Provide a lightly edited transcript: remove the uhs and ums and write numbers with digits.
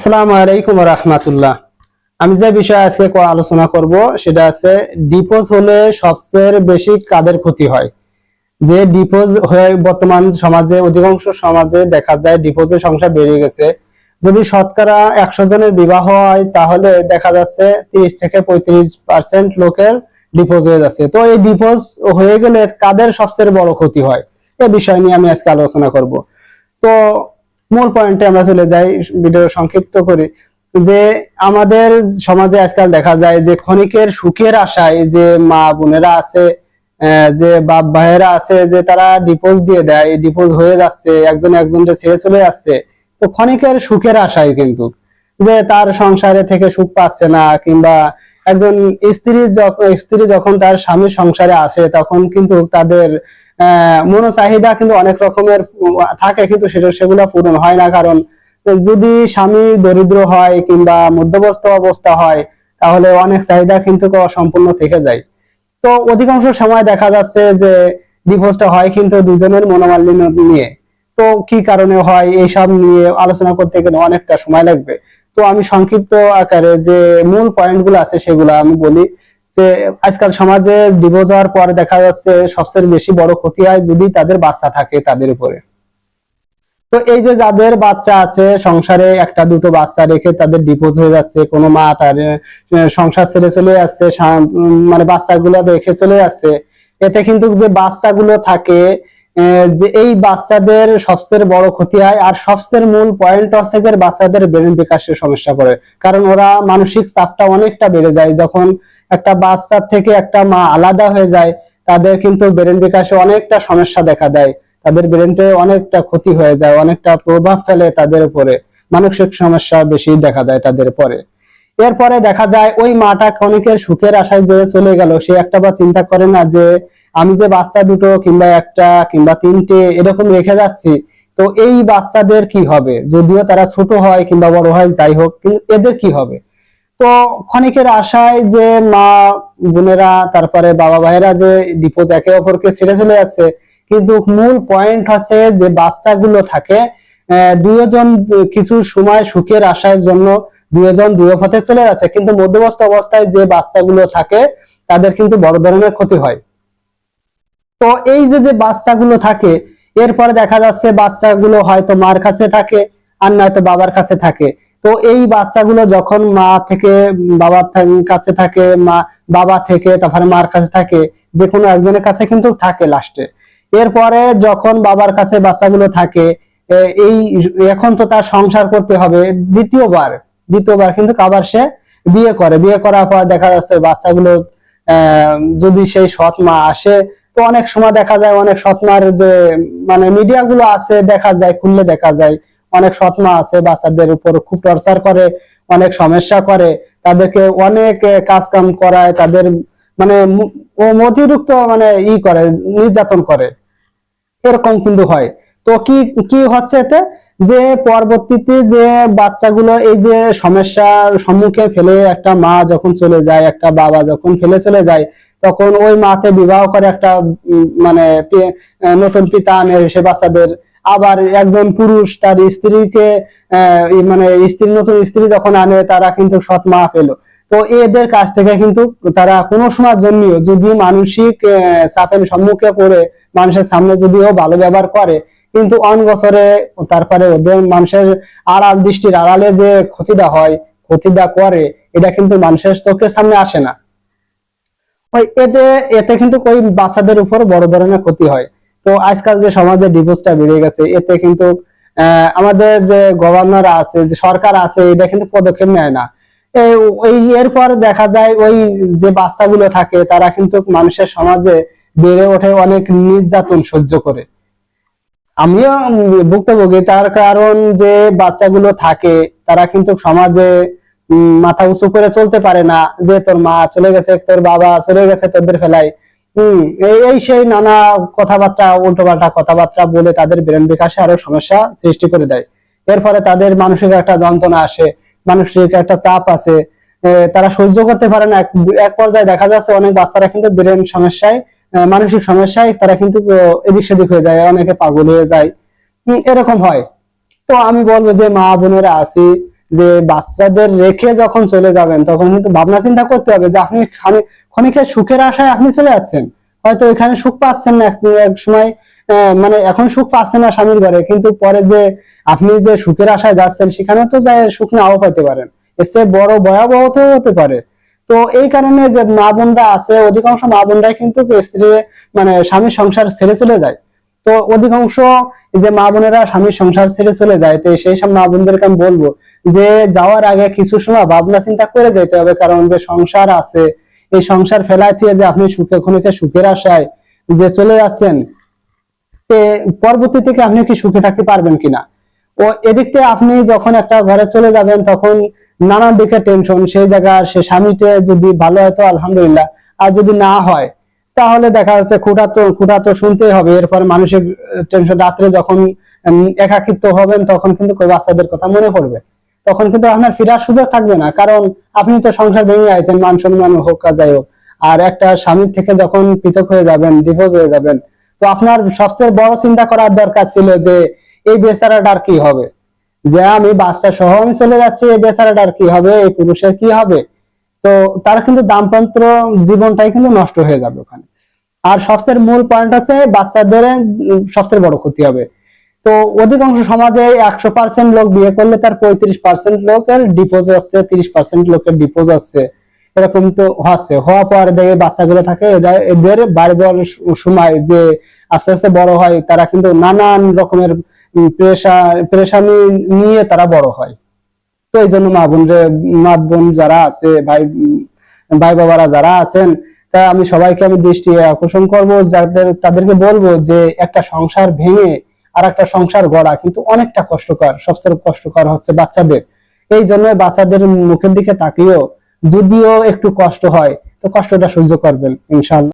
আসসালামু আলাইকুম ওয়া রাহমাতুল্লাহ। আমি যে বিষয়ে আজকে আলোচনা করব সেটা আছে ডিপোজ হলে সবচেয়ে বেশি কাদের ক্ষতি হয়। যে ডিপোজ হয়ে বর্তমান সমাজে অধিকাংশ সমাজে দেখা যায় ডিপোজের সংখ্যা বেড়ে গেছে। যদি শতকরা 100 জনের বিবাহ হয় তাহলে দেখা যাচ্ছে 30 থেকে 35% লোকের ডিপোজ হয়ে যাচ্ছে। তো এই ডিপোজ হয়ে গেলে কাদের সবচেয়ে বড় ক্ষতি হয় এই বিষয় নিয়ে আমি আজকে আলোচনা করব। তো মূল পয়েন্টে আমরা চলে যাই, ভিডিও সংক্ষিপ্ত করি। যে আমাদের সমাজে আজকাল দেখা যায় যে ক্ষণিকের সুখের আশায় যে মা বোনেরা আছে, যে বাপ ভাইয়েরা আছে, যে তারা ডিপোজ দিয়ে দেয়, ডিপোজ হয়ে যাচ্ছে, একজন একজনকে ছেড়ে চলে যাচ্ছে। তো ক্ষণিকের সুখের আশায় কিন্তু যে তার সংসারে থেকে সুখ পাচ্ছে না, কিংবা একজন স্ত্রী যখন তার স্বামীর সংসারে আসে তখন কিন্তু তাদের মনো চাহিদা কিন্তু অনেক রকমের থাকে, কিন্তু সেগুলো পূরণ হয় না। কারণ যদি স্বামী দরিদ্র হয় কিংবা মধ্যবস্ত অবস্থা হয় তাহলে অনেক চাহিদা কিন্তু অসম্পূর্ণ থেকে যায়। তো অধিকাংশ সময় দেখা যাচ্ছে যে ডিভোর্সটা হয় কিন্তু দুজনের মনোমালিন্য নিয়ে। তো কি কারণে হয় এইসব নিয়ে আলোচনা করতে গেলে অনেকটা সময় লাগবে। তো আমি সংক্ষিপ্ত আকারে যে মূল পয়েন্ট গুলো আছে সেগুলো আমি বলি। যে আজকাল সমাজে ডিভোর্স হওয়ার পর দেখা যাচ্ছে সবচেয়ে বেশি বড় ক্ষতি হয় যদি তাদের বাচ্চা থাকে তাদের উপরে। তো এই যে যাদের বাচ্চা আছে, সংসারে একটা দুটো বাচ্চা রেখে তাদের ডিভোর্স হয়ে যাচ্ছে, কোনো মা তার সংসার ছেড়ে চলে যাচ্ছে, মানে বাচ্চাগুলো রেখে চলে যাচ্ছে, এতে কিন্তু যে বাচ্চাগুলো থাকে, যে এই বাচ্চাদের সবচেয়ে বড় ক্ষতি হয়। আর সবচেয়ে মূল পয়েন্ট হচ্ছে বাচ্চাদের ব্রেন বিকাশের সমস্যা করে, কারণ ওরা মানসিক চাপটা অনেকটা বেড়ে যায় যখন একটা বাচ্চার থেকে একটা মা আলাদা হয়ে যায়। তাদের কিন্তু ব্রেন বিকাশে অনেকটা সমস্যা দেখা দেয়, তাদের ব্রেনটে অনেকটা ক্ষতি হয়ে যায়, অনেকটা প্রভাব ফেলে তাদের উপরে, মানসিক সমস্যা বেশি দেখা দেয় তাদের পরে। এরপরে দেখা যায় ওই মাটা অনেকের সুখের আশায় যে চলে গেল, সে একটা বা চিন্তা করে না যে আমি যে বাচ্চা দুটো কিংবা একটা কিংবা তিনটে এরকম রেখে যাচ্ছি, তো এই বাচ্চাদের কি হবে, যদিও তারা ছোট হয় কিংবা বড় হয় যাই হোক, কিন্তু এদের কি হবে। তো ক্ষণিকের আশায় যে মা বোনেরা তারপরে বাবা ভাইয়েরা যে ডিপোজ একে অপরকে ছেড়ে চলে যাচ্ছে, কিন্তু মূল পয়েন্ট হচ্ছে যে বাচ্চাগুলো থাকে দুইজন কিছু সময় সুখের আশার জন্য দুইজন দুই পথে চলে যাচ্ছে, কিন্তু মধ্যবস্থ অবস্থায় যে বাচ্চাগুলো থাকে তাদের কিন্তু বড় ধরনের ক্ষতি হয়। তো এই যে যে বাচ্চাগুলো থাকে, এরপরে দেখা যাচ্ছে বাচ্চাগুলো হয়তো মার কাছে থাকে আর নয়তো বাবার কাছে থাকে। তো এই বাচ্চাগুলো যখন মা থেকে বাবার কাছে থাকে, বাবা থেকে তারপরে মার কাছে থাকে, যে কোনো একজনের কাছে কিন্তু থাকে লাস্টে। এরপরে যখন বাবার কাছে বাচ্চাগুলো থাকে, এই এখন তো তার সংসার করতে হবে, দ্বিতীয়বার কিন্তু আবার সে বিয়ে করার পর দেখা যাচ্ছে বাচ্চাগুলো যদি সেই সৎ মা আসে, তো অনেক সময় দেখা যায় অনেক সৎ মার যে মানে মিডিয়া গুলো আছে দেখা যায়, খুললে দেখা যায় অনেক সৎ মা আছে বাচ্চাদের উপর খুব টর্চার করে, অনেক সমস্যা করে, তাদেরকে অনেক কাজ কাম করায়, তাদের মানে অতিরিক্ত মানে করে, নির্যাতন করে, এরকম কিন্তু হয়। তো কি কি হচ্ছে এতে, যে পরবর্তীতে যে বাচ্চাগুলো এই যে সমস্যার সম্মুখে ফেলে একটা মা যখন চলে যায়, একটা বাবা যখন ফেলে চলে যায়, তখন ওই মাকে বিবাহ করে একটা মানে নতুন পিতা আনে সে বাচ্চাদের। আবার একজন পুরুষ তার স্ত্রীকে মানে নতুন স্ত্রী যখন আনে, তারা কিন্তু সৎ মা পেলো। তো এদের কাছ থেকে কিন্তু তারা কোনো সময় জন্মিও যদি মানসিক চাপের সম্মুখে পড়ে মানুষের সামনে যদিও ভালো ব্যবহার করে, কিন্তু অনেক বছরে তারপরে ওদের মানুষের দৃষ্টির আড়ালে যে ক্ষতিটা হয়, ক্ষতিটা করে, এটা কিন্তু মানুষের চোখের সামনে আসে না। ওই এতে কিন্তু ওই বাচ্চাদের উপর বড় ধরনের ক্ষতি হয়। তো আজকাল যে সমাজে ডিভোর্সটা বেড়ে গেছে, এতে কিন্তু আমাদের যে গভর্নর আছে, যে সরকার আছে, এটা কিন্তু পদক্ষেপ নেয় না। এরপর দেখা যায় ওই যে বাচ্চাগুলো থাকে তারা কিন্তু মানুষের সমাজে বেড়ে ওঠে অনেক নির্যাতন সহ্য করে। আমিও ভুক্তভোগী, তার কারণ যে বাচ্চাগুলো থাকে তারা কিন্তু সমাজে মাথা উঁচু করে চলতে পারে না, যে তোর মা চলে গেছে, তোর বাবা চলে গেছে তোদের ফেলায়, এই সেই নানা কথাবার্তা, উল্টোপাল্টা কথাবার্তা বলে তাদের ব্রেন বিকাশে আরো সমস্যা সৃষ্টি করে দেয়। এর ফলে তাদের মানসিক একটা যন্ত্রণা আসে, মানসিক একটা চাপ আছে, তারা সহ্য করতে পারে না। এক পর্যায়ে দেখা যাচ্ছে অনেক বাচ্চারা কিন্তু ব্রেন সমস্যায়, মানসিক সমস্যায় তারা কিন্তু এদিক সেদিক হয়ে যায়, অনেকে পাগল হয়ে যায়, এরকম হয়। তো আমি বলবো যে মা বোনেরা আছি, যে বাচ্চাদের রেখে যখন চলে যাবেন তখন কিন্তু ভাবনা চিন্তা করতে হবে যে আপনি ক্ষণিকের সুখের আশায় আপনি চলে যাচ্ছেন, হয়তো এখানে সুখ পাচ্ছেন না, এক সময় মানে এখন সুখ পাচ্ছেন না স্বামীর ঘরে, কিন্তু পরে যে আপনি যে সুখের আশায় যাচ্ছেন সেখানে তো যায় সুখ নাও পাইতে পারেন, এর চেয়ে বড় ভয়াবহতাও হতে পারে। তো এই কারণে যে মা বোনরা আছে, অধিকাংশ মা বোনরাই কিন্তু স্ত্রী মানে স্বামীর সংসার ছেড়ে চলে যায়। তো অধিকাংশ যে মা বোনেরা স্বামীর সংসার ছেড়ে চলে যায়, তো সেই সব মা বোনদেরকে আমি বলবো যে যাওয়ার আগে কিছু সময় ভাবনা চিন্তা করে যেতে হবে, কারণ যে সংসার আছে এই সংসার ফেলায় দিয়ে যে আপনি সুখে ক্ষণিকে সুখের আশায় যে চলে যাচ্ছেন, পরবর্তী থেকে আপনি কি সুখে থাকতে পারবেন কিনা। ও এদিক থেকে আপনি যখন একটা ঘরে চলে যাবেন তখন নানান দিকে টেনশন, সেই জায়গায় সে স্বামীতে যদি ভালো হয় তো আলহামদুলিল্লাহ, আর যদি না হয় তাহলে দেখা যাচ্ছে খুঁটা তো শুনতেই হবে। এরপর মানুষের টেনশন, রাত্রে যখন একাকিত্ব হবেন তখন কিন্তু বাচ্চাদের কথা মনে পড়বে, তখন কিন্তু আপনার ফেরার সুযোগ থাকবে না, কারণ আপনি তো সংসার ভেঙে আছেন, মান সম্মান হোক আর যাই হোক। আর একটা স্বামীর থেকে যখন পৃথক হয়ে যাবেন, ডিভোর্স হয়ে যাবেন, তো আপনার সবচেয়ে বড় চিন্তা করার দরকার ছিল যে এই বেচারাটার কি হবে, যে আমি বাচ্চা সহ আমি চলে যাচ্ছি, এই বেচারাটার কি হবে, এই পুরুষের কি হবে। তো তার কিন্তু দাম্পত্য জীবনটাই কিন্তু নষ্ট হয়ে যাবে ওখানে। আর সবচেয়ে মূল পয়েন্ট আছে বাচ্চাদের সবচেয়ে বড় ক্ষতি হবে। তো অধিকাংশ সমাজে 100% লোক বিয়ে করলে তার 35% লোকের ডিভোর্স হচ্ছে, 30% লোকের ডিভোর্স হচ্ছে, এরকম তো হচ্ছে। হওয়ার পর দেখে বাচ্চাগুলো থাকে এদের বাড়ি বড় সময় যে আস্তে আস্তে বড় হয়, তারা কিন্তু নানান রকমের পেরেশানি নিয়ে তারা বড় হয়। তো এই জন্য মা বোন যারা আছে, ভাই বাবারা যারা আছেন, তা আমি সবাইকে দৃষ্টি আকর্ষণ করবো, তাদেরকে বলবো যে একটা সংসার ভেঙে আর একটা সংসার গড়া কিন্তু অনেকটা কষ্টকর, সবচেয়ে কষ্টকর হচ্ছে বাচ্চাদের। এই জন্য বাচ্চাদের মুখের দিকে তাকিয়েও যদিও একটু কষ্ট হয় তো কষ্টটা সহ্য করবেন ইনশাআল্লাহ।